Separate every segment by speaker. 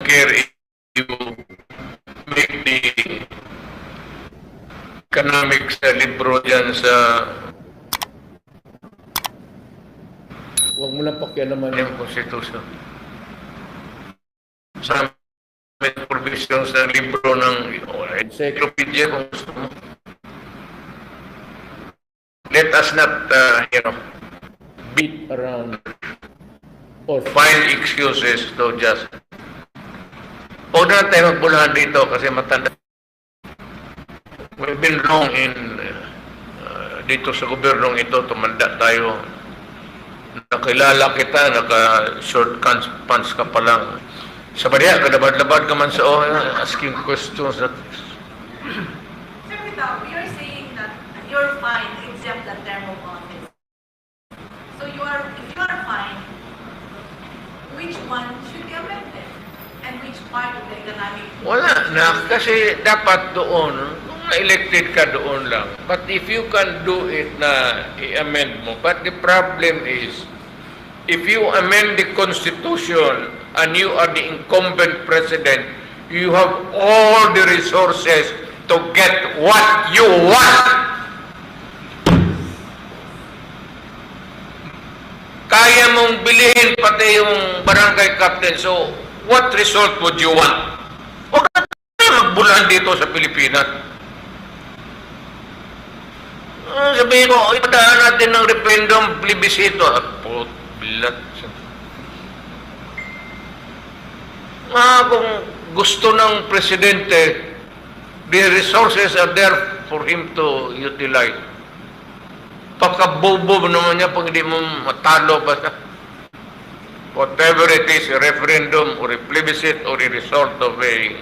Speaker 1: care if you make the economics libro dyan sa
Speaker 2: Huwag mo lang pakialaman
Speaker 1: yung Constitution. Sa provisions ng libro ng encyclopedia kung gusto mo. Let us not,
Speaker 2: beat around or
Speaker 1: find excuses to just huwag na tayo magbulahan dito kasi matanda. We've been long in dito sa gobyernong ito, tumanda tayo. Nakilala kita, naka-short pants ka pa lang. Sa badiya, kadabad-labad ka man sa asking questions.
Speaker 3: Sir, you're saying that you're fine except the term of office. So if you are fine, which one should be amended? And which part of the economic...
Speaker 1: Wala na, kasi dapat doon, kung elected ka doon lang. But if you can do it na i-amend mo, but the problem is, if you amend the Constitution and you are the incumbent president, you have all the resources to get what you want. Kaya mong bilhin pati yung barangay captain, so what result would you want? Huwag na tayo magbulan dito sa Pilipinas. Sabihin ko, ipadaan natin ng referendum, plebiscito. Bilat. Kung gusto ng presidente, the resources are there for him to utilize. Pagkabobo naman niya pag hindi mo matalo pa sa whatever it is, a referendum or a plebiscite or a result of a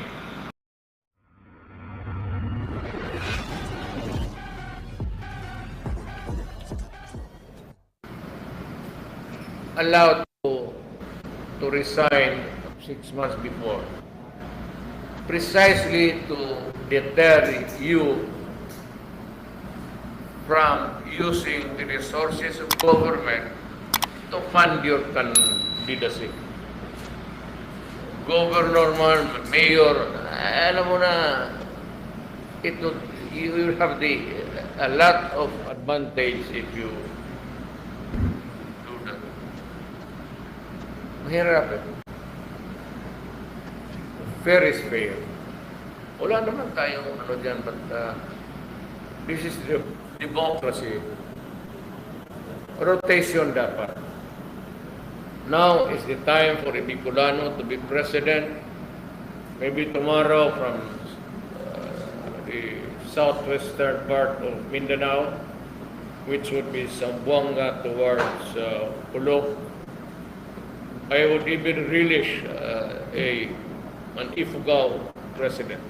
Speaker 1: allowed to resign 6 months before, precisely to deter you from using the resources of government to fund your candidacy. Governor man, mayor, alam mo na, you will have a lot of advantage if you do that. Mahirap eh. Fair is fair. Wala naman tayong ano dyan, but this is the democracy. Rotation dapat. Now is the time for a Bicolano to be president. Maybe tomorrow from the southwestern part of Mindanao, which would be Zamboanga towards Pulo. I would even relish an Ifugao president.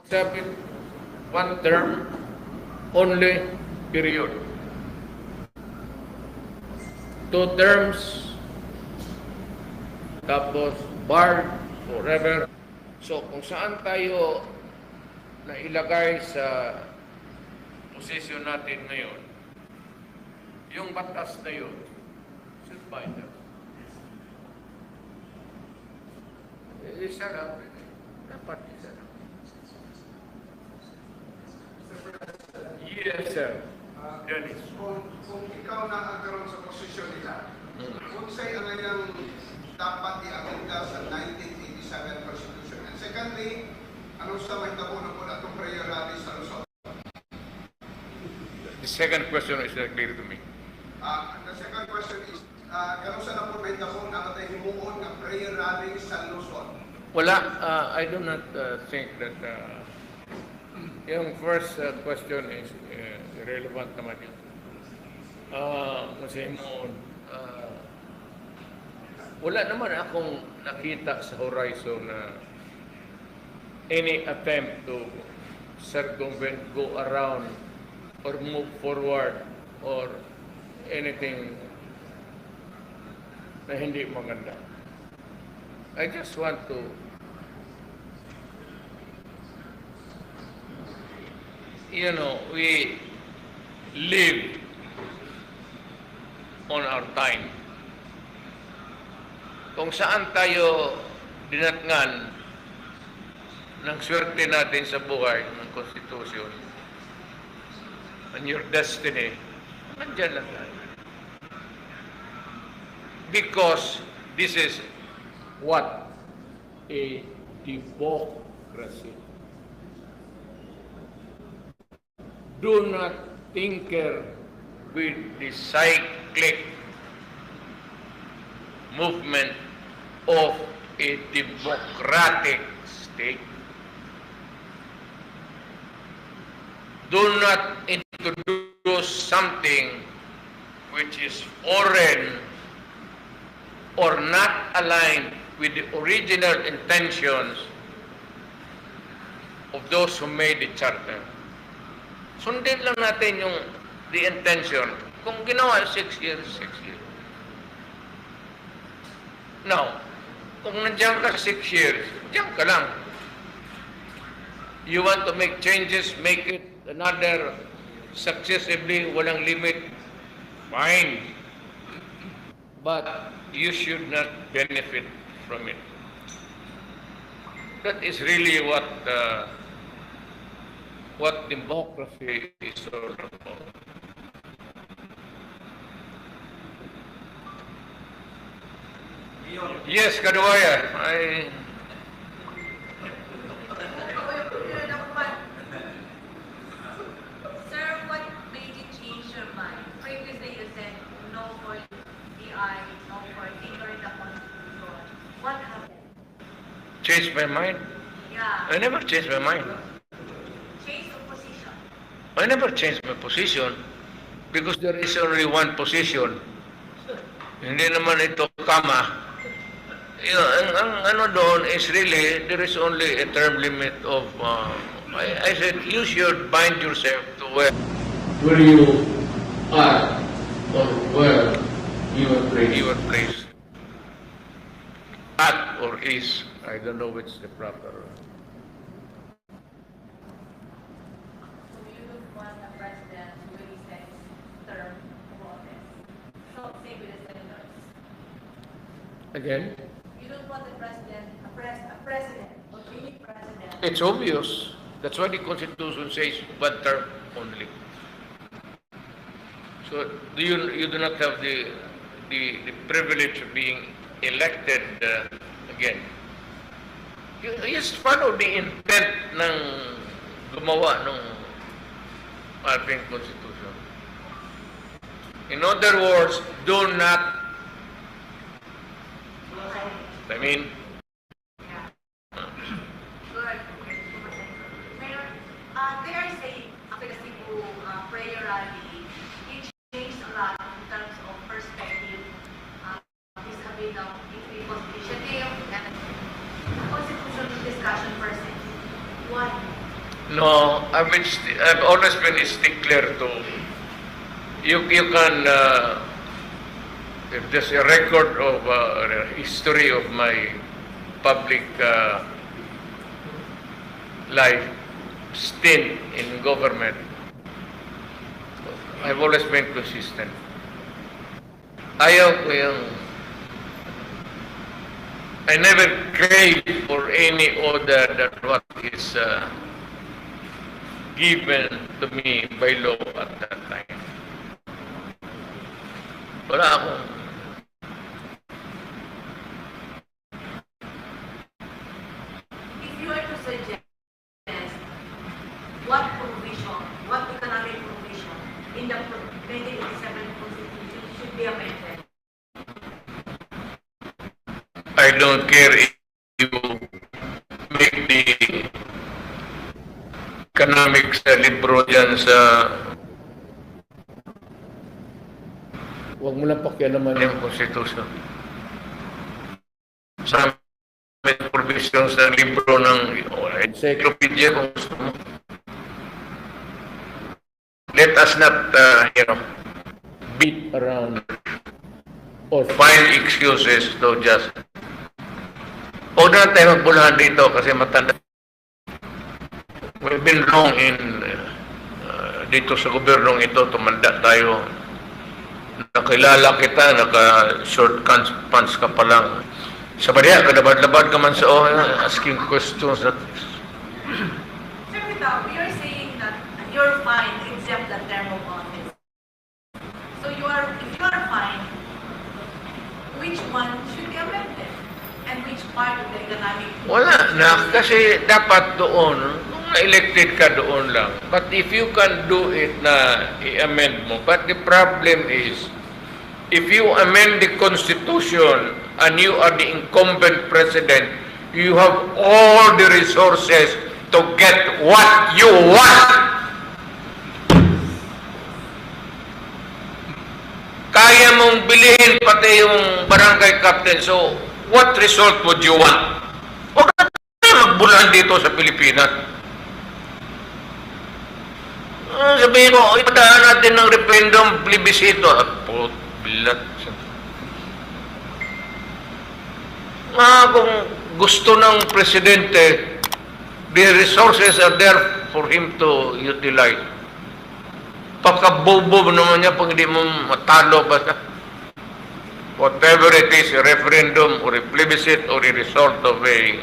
Speaker 1: Sabi, one term, only, period. 2 terms, tapos barred forever. So kung saan tayo na ilagay sa posisyon natin ngayon, yung batas na yun, should bind us. Isa lang, dapat isa lang. Yes, sir. Dennis.
Speaker 4: Kung ikaw na agkaroon sa posisyon nila, kung sa'yo ang ngayong dapat i-agenda sa 1987 Constitution. And secondly, anong sa may tabunan po na itong prayer rally sa Luzon?
Speaker 1: The second question is not clear to me.
Speaker 4: The second question is, anong sa na po may tabunan na tayo himuon ng prayer rally sa Luzon?
Speaker 1: Wala, I do not think that yung first question is relevant naman yun. Kasi wala naman akong nakita sa horizon na any attempt to circumvent, go around, or move forward, or anything na hindi maganda. I just want to live on our time. Kung saan tayo dinatngan ng swerte natin sa buhay ng Constitution and your destiny, nandyan lang tayo. Because this is
Speaker 2: what a democracy. Do not tinker
Speaker 1: with the cyclic movement of a democratic state. Do not introduce something which is foreign or not aligned with the original intentions of those who made the charter. Sundin lang natin yung the intention. Kung ginawa 6 years, 6 years. Now, kung nandiyan ka 6 years, diyan ka lang. You want to make changes, make it another successively, walang limit, fine. But you should not benefit from it. That is really what democracy is all about. Yes, Kaduaya,
Speaker 3: Sir, what made you change your mind? Previously you said no for DI, no for figuring the Constitution. What happened?
Speaker 1: changed my mind.
Speaker 3: Yeah.
Speaker 1: I never changed my mind.
Speaker 3: Change of position.
Speaker 1: I never changed my position because there is only one position. Hindi naman ito kama. Ang ano doon is really, there is only a term limit of, I said, you should bind yourself to where
Speaker 2: you are or where you are placed.
Speaker 1: you are placed. At or is, I don't know which is the proper.
Speaker 3: So you don't want a president who really sets term of office. So same with the senators.
Speaker 2: Again,
Speaker 3: You don't want the president, a president, or any president.
Speaker 1: It's obvious. That's why the Constitution says one term only. So you do not have the privilege of being elected again. You just follow the intent ng gumawa ng ating Constitution. In other words, do not, I mean,
Speaker 3: Yeah. Good. Mayor, they are saying after the Cebu prayer rally, it changed a lot in terms of perspective, vis-a-vis ng initiative and constitutional discussion person. Why?
Speaker 1: no, I've always been a stickler to, you can, if there's a record of history of my public life stint in government, I've always been consistent. Ayaw ko yung, I never crave for any order than what is given to me by law at that time. Wala akong
Speaker 3: If you were to suggest what provision, what economic provision in the 1987 Constitution should be amended?
Speaker 1: I don't care if you make the economics libro dyan sa
Speaker 2: huwag mo lang pakialaman
Speaker 1: yung Constitution. Sa may provision sa libro ng encyclopedia kung gusto mo. Let us not,
Speaker 2: beat around or
Speaker 1: find excuses to just huwag na tayo magbulahan dito kasi matanda. We've been wrong in dito sa gobyernong ito, tumanda tayo. Nakilala kita, naka-short pants ka pa lang. Sa badiya, kadabad-labad ka man sa asking questions.
Speaker 3: Sir, you're saying that you're fine except the term of office. So if you are fine, which one should be amended? And which part of the economic...
Speaker 1: Wala na, kasi dapat doon, kung elected ka doon lang. But if you can do it na i-amend mo, but the problem is, if you amend the Constitution and you are the incumbent president, you have all the resources to get what you want. Kaya mong bilhin pati yung barangay captain. So, what result would you want? Huwag ka magbulaan dito sa Pilipinas. Sabihin ko, ipadaan natin ng referendum, plebiscito. Bilat. Kung gusto ng presidente, the resources are there for him to utilize. Pagkabobo naman niya pag hindi mo matalo basta. Whatever it is, a referendum or a plebiscite or a result of a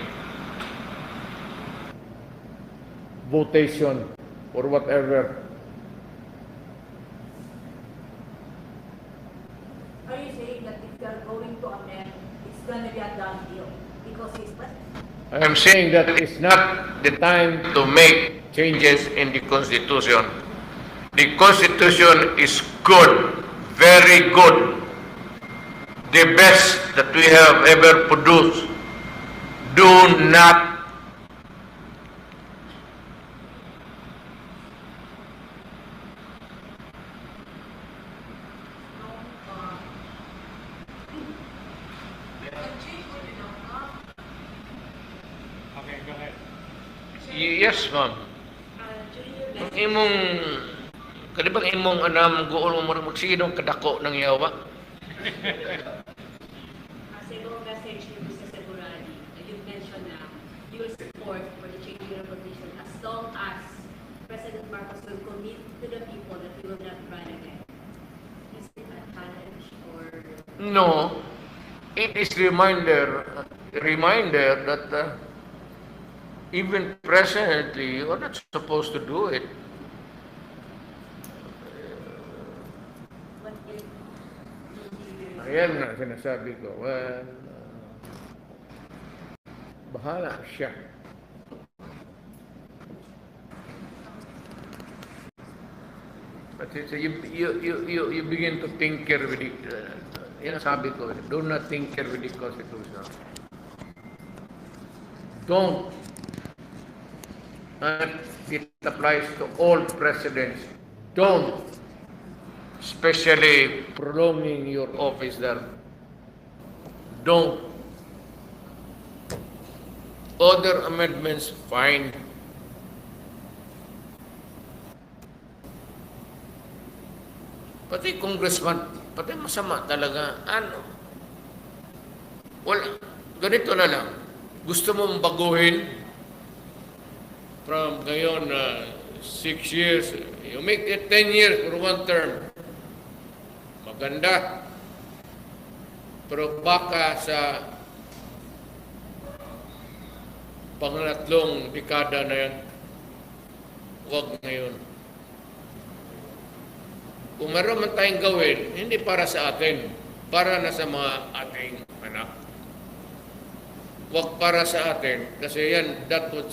Speaker 2: votation or whatever.
Speaker 3: Are you saying that if you are going to amend, it's going to be a done deal because he's president?
Speaker 1: I am saying that it's not the time to make changes in the Constitution. The Constitution is good, very good, the best that we have ever produced. Do not Yes, ma'am. Ang imong kadibang imong anam gool mo magsigidong kadako ng yawa.
Speaker 5: Single message to Mr. Segurani, you mentioned na you will support for the changing of position as long as President Marcos will commit to the people that he will not run again. Is it a challenge or?
Speaker 1: No. It is reminder that even presently, you are not supposed to do it.
Speaker 5: What if
Speaker 2: Ayan na sinasabi ko. Well, bahala siya. But it's, you begin to tinker with it. Yan ang sabi ko. Do not tinker with the Constitution. Don't. And it applies to all presidents. Don't. Especially prolonging your office there. Don't. Other amendments, fine. Pati congressman, pati masama talaga. Ano? Well, ganito na lang. Gusto mong baguhin from ngayon 6 years, you make it 10 years for one term. Maganda. Pero baka sa pangalatlong dekada na yan, huwag ngayon. Kung meron man tayong gawin, hindi para sa atin, para na sa mga ating anak. Huwag para sa atin, kasi yan, that would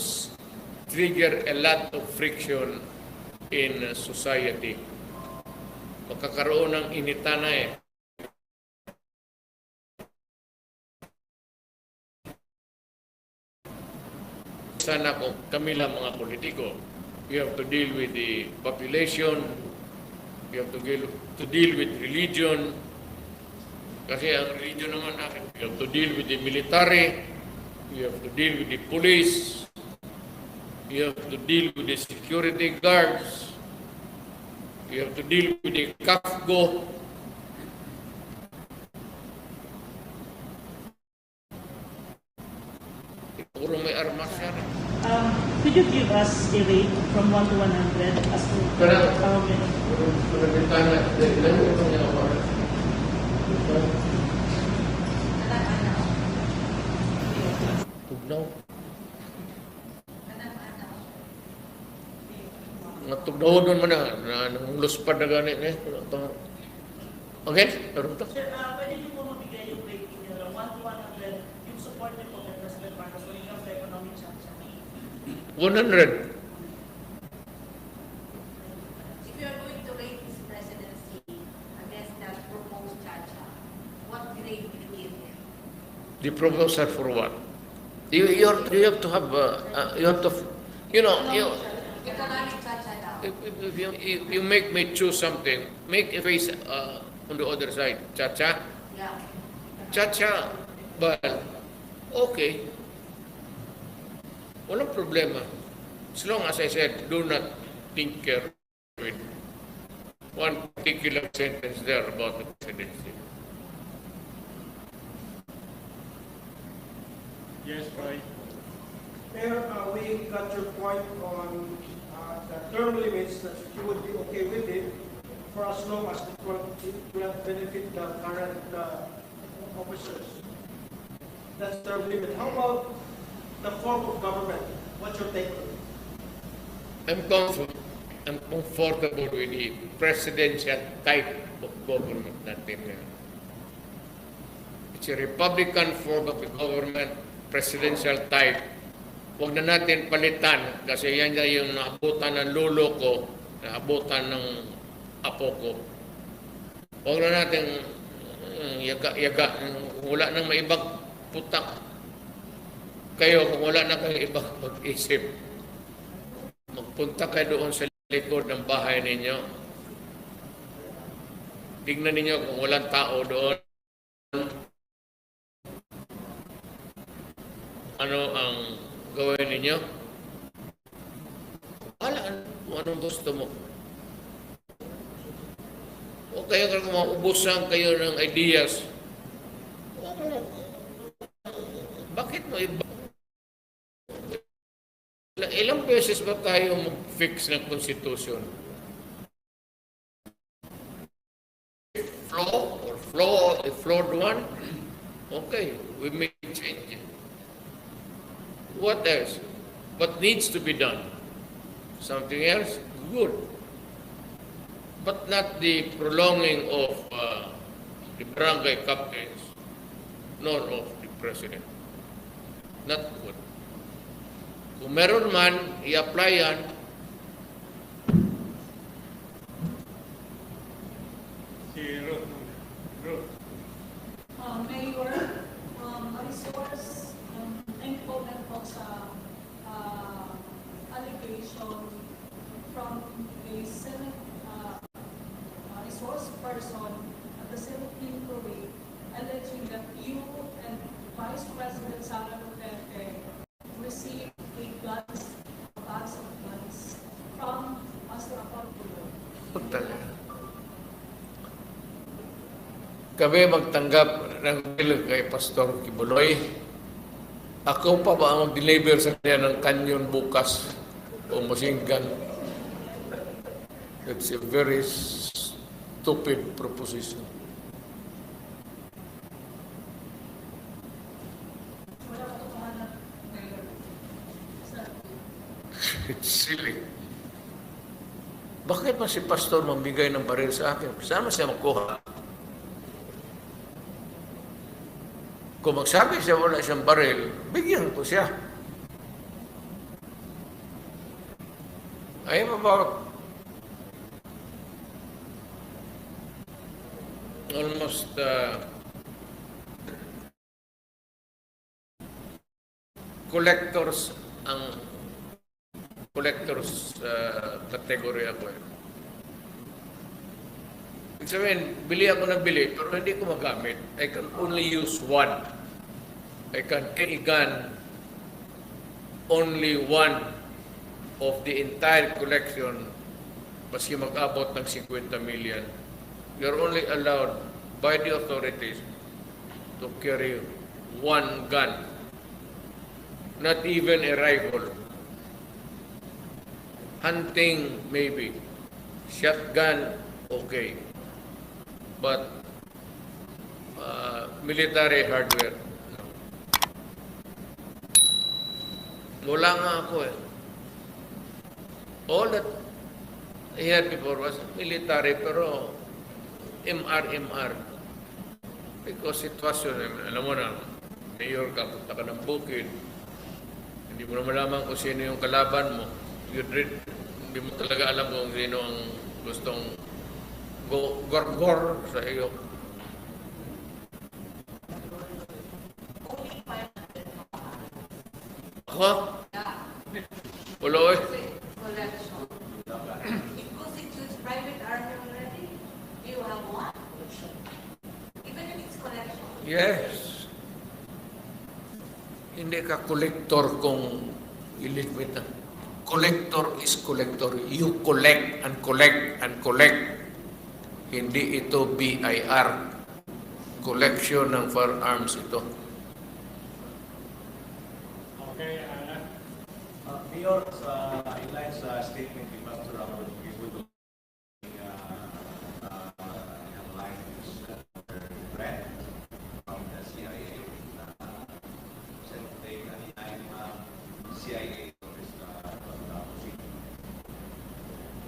Speaker 2: trigger a lot of friction in society. Magkakaroon ng initana eh. Sana kung kami lang mga politiko, you have to deal with the population, you have to deal with religion, kasi ang religion naman natin, you have to deal with the military, you have to deal with the police, you have to deal with the security guards, you have to deal with the CAFGO. Puro may armas yan.
Speaker 6: Could you give us a rate from 1 to 100 as to
Speaker 2: Correct.
Speaker 6: how many?
Speaker 2: Tugnaw. Nga tugnaw doon man na luspad na gani. Okay? Meron to?
Speaker 6: Sir, pwede niyo po mabigay yung rate niyo 1 to 100 yung support niyo po kay President Marcos when it comes to economic sanction?
Speaker 2: 100.
Speaker 3: If you are going to rate his presidency against that proposed Chacha, what grade will you give him?
Speaker 2: The proposal for what? You have to have, you have to, you know,
Speaker 3: Economic Chacha now.
Speaker 2: if you make me choose something, make a face on the other side. Chacha?
Speaker 3: Yeah.
Speaker 2: Chacha, but okay. Walang problema. As long as I said, do not tinker with one particular sentence there about the presidency.
Speaker 7: Yes, right.
Speaker 8: Mayor, we got your point on the term limits, that you would be okay with it for as long as it will benefit the current officers. That's term limit. How about the form of government? What's your take on it?
Speaker 2: I'm comfortable with the presidential type of government natin ngayon. It's a Republican form of government, presidential type. Huwag na natin palitan kasi yan na yung naabutan ng lolo ko, naabutan ng apo ko. Huwag na natin yaga-yaga. Kung wala nang maibang putak kayo, kung wala na kayong ibang pag-isip, magpunta kayo doon sa likod ng bahay ninyo. Tignan ninyo kung walang tao doon. Ano ang gawin ninyo? Wala kung anong gusto mo. O kayo kung maubusan kayo ng ideas. Bakit mo iba? Ilang beses ba tayo mag-fix ng Constitution? Flawed one? Okay, we may change it. What else? What needs to be done? Something else? Good. But not the prolonging of the barangay captains, nor of the president. Not good. Kung meron man, i-apply yan.
Speaker 7: Si Ruth.
Speaker 9: Mayor, a resource, incumbent po sa allegation from a Senate resource person at the Senate inquiry alleging that you and Vice President Sara Duterte received a box of guns from Pastor Nakapagpigil.
Speaker 2: Kami magtanggap ng bill kay Pastor Kibuloy. Ako pa ba ang mag-deliver sa kanya ng kanyon bukas o machine gun? It's a very stupid proposition. It's silly. Bakit ba si Pastor mamigay ng baril sa akin? Saan siya magkuha? Kung magsabi siya wala siyang baril, bigyan ko siya. I am about almost collectors category ako. Ibig sabihin, bili ako ng bili, pero hindi ko magamit. I can only use one. I can carry gun only one of the entire collection, maski mag-abot ng 50 million. You're only allowed by the authorities to carry one gun, not even a rifle. Hunting, maybe. Shotgun, okay. But military hardware, no. Wala nga ako eh. All that I had before was military, pero MR. Because sitwasyon, alam mo na, mayor ka, punta ka ng bukid, hindi mo na malaman kung sino yung kalaban mo. Hindi mo talaga alam kung sino ang gustong gorgor sa iyo. Ako? Wala eh.
Speaker 3: Collection. It constitutes private army already. Do you have one? Even if it's collection.
Speaker 2: Yes. Hindi ka collector kung iligwit na. Collector is collector. You collect and collect and collect. Hindi ito BIR. Collection ng firearms ito.
Speaker 7: Okay,
Speaker 10: Mayor, in line sa statement ni Pastor Rodrigo, line is Brett from the CIA, Senate CIA.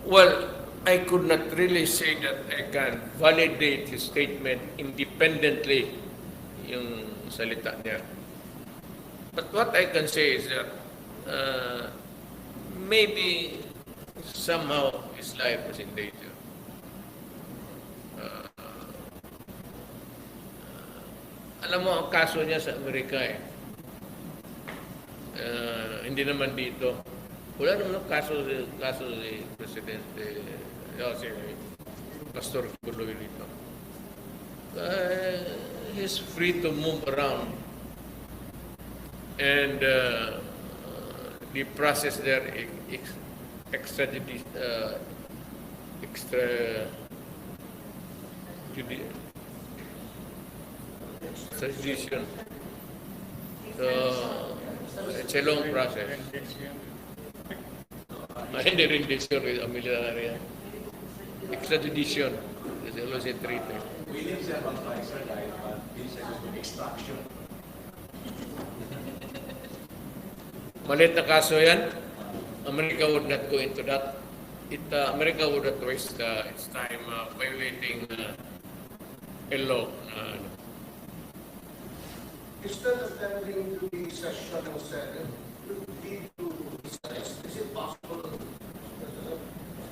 Speaker 2: Well, I could not really say that I can validate his statement independently, yung salita niya. But what I can say is that maybe somehow his life was in danger. Alam mo, ang kaso niya sa Amerika eh. Hindi naman dito. Wala naman ang kaso si Presidente, si Pastor Tuloy dito. He's free to move around. And the process there, extradition. So, it's a long process. Hindi rendition with a military. Extradition. It's always a treaty.
Speaker 10: Willing siya mag-extradite, but hindi siya gusto extraction.
Speaker 2: Malit na kaso yan. America would not go into that. America would not waste its time violating a law.
Speaker 8: Instead of attending to the session of Senate, to lead to his arrest, is it possible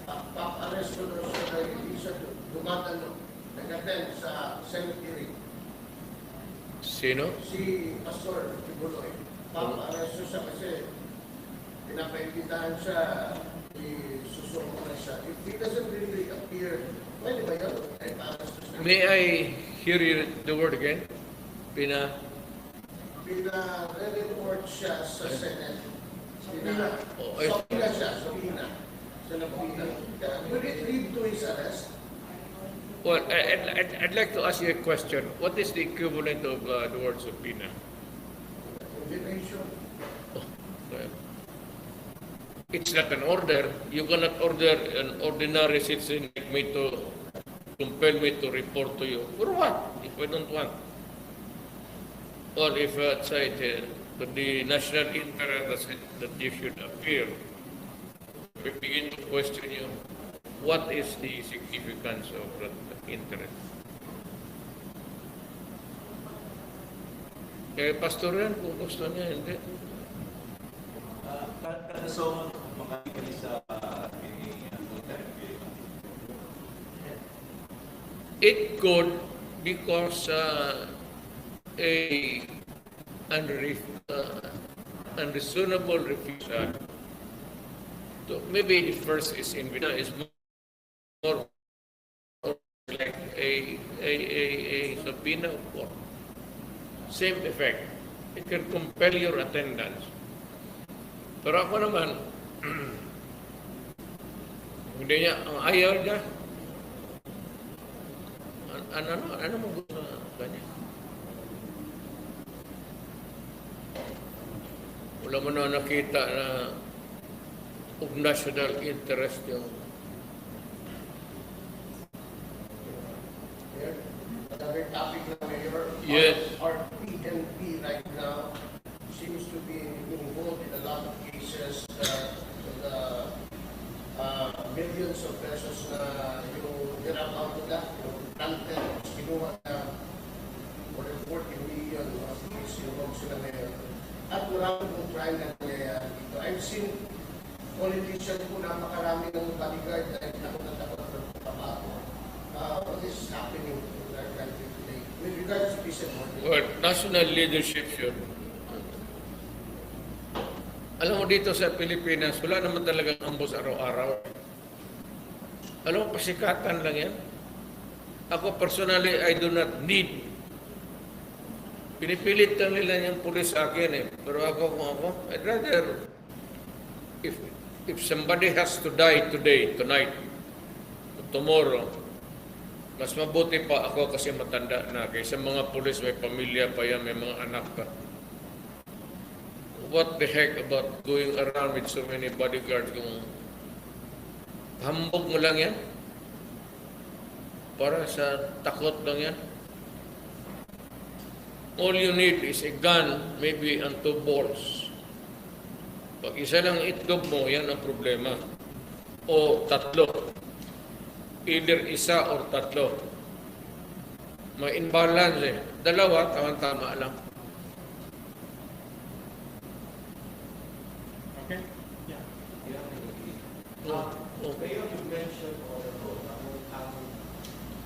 Speaker 8: pap-arrest ko na siya na hindi siya dumatano, nag-attend sa Senate hearing?
Speaker 2: Sino?
Speaker 8: Si Pastor Tibuloy. Pap-arrest ko siya kasi pinapainbitahan siya, isusunod na siya. If he doesn't really appear, pwede ba yun? Ay, pa-arrest ko siya.
Speaker 2: May I hear the word again?
Speaker 8: Pina-report siya sa Senate. Subina siya, subina. Will it lead to his arrest?
Speaker 2: Well, I'd like to ask you a question. What is the equivalent of the word subpoena?
Speaker 8: Combination.
Speaker 2: Oh, well, it's not an order. You cannot order an ordinary citizen like me to compel me to report to you. For what? If I don't want. Or if outside to the national interest that you should appear, we begin to question you, what is the significance of that interest? Kaya pastor yan, kung gusto niya, hindi.
Speaker 10: Kada so, makakikali sa Duterte.
Speaker 2: It could, because unreasonable refusal. So maybe the first is more like a subpoena of court. Same effect. It can compel your attendance. Pero ako naman, hindi niya, ang ayaw niya, ano mo gusto na kanya? Wala mo na nakita na of national interest yung
Speaker 11: Another topic na Mayor.
Speaker 2: Yes.
Speaker 11: Our PNP right now seems to be involved in a lot of cases the millions of pesos na yung nirap-out nila, yung planted, kinuha na more than 40 million of case involved sila ngayon. At marami pong crime na nangyayari dito. I've seen politicians po napakarami ng bodyguard dahil takot na takot ng tabaco. What is happening in our country today with regards to peace and order?
Speaker 2: well, national leadership should. Alam mo dito sa Pilipinas, wala naman talagang ambos araw-araw. Alam mo, pasikatan lang yan. Ako personally, I do not need. Pinipilit lang nila yung pulis sa akin eh. Pero ako, kung ako, I'd rather, if somebody has to die today, tonight, tomorrow, mas mabuti pa ako kasi matanda na kaysa mga pulis, may pamilya pa yan, may mga anak pa. What the heck about going around with so many bodyguards kung hambog mo lang yan? Para sa takot lang yan? All you need is a gun, maybe and 2 balls. Pag isa lang itlog mo, yan ang problema. O 3. Either isa or 3. May imbalance eh. 2, tama lang.
Speaker 7: Okay? Yeah.
Speaker 10: Mayor, you mentioned all ago na ang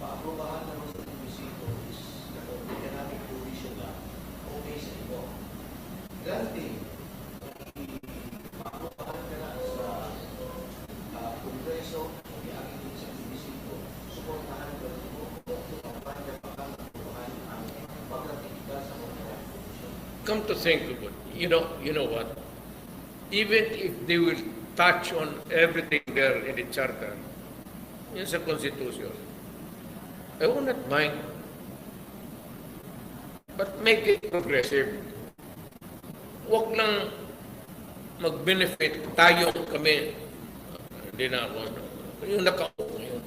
Speaker 10: paaprobahan naman sa munisipyo is economic provision lang. Okay sa inyo. Granting, paaprobahan ka na sa Kongreso o iagin din sa munisipyo, suportahan ka rin mo kung kampanya pa ka napuruhan ang pag-ratifika sa economic provision.
Speaker 2: Come to think of it, you know what? Even if they will touch on everything there in the charter, yun sa Constitution, I will not mind. But make it progressive. Huwag lang mag-benefit tayo kami. Hindi na ako. Yung nakaupo ngayon.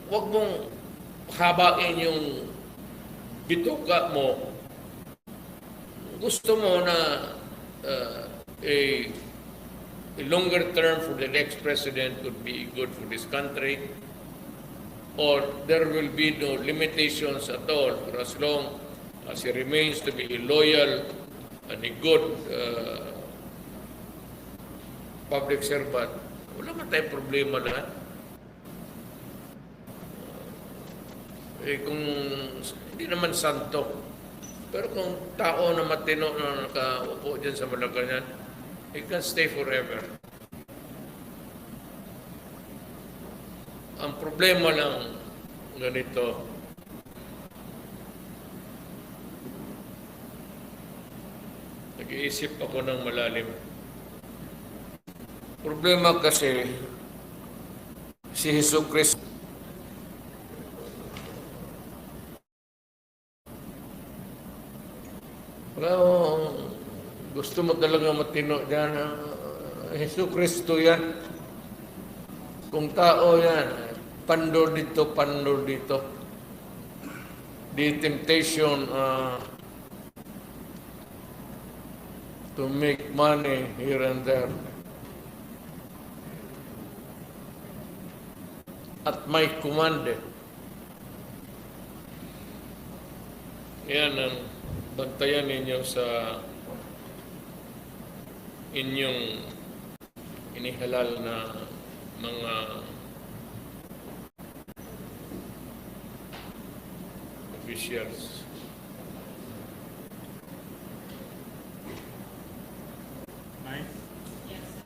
Speaker 2: Huwag mong habain yung bituka mo. Gusto mo na a longer term for the next president would be good for this country, or there will be no limitations at all for as long as he remains to be a loyal and a good public servant. Wala man tayong problema na. Kung hindi naman santo, pero kung tao na matino na nakaupo dyan sa Malacanang, he can stay forever. Ang problema lang ganito, nag-iisip ako ng malalim. Problema kasi si Jesucristo gusto mo talaga matino dyan, Jesucristo yan. Kung tao yan, pandor dito, pandor dito. The temptation to make money here and there. At may command. Yan ang bantayan ninyo sa inyong inihalal na mga officials.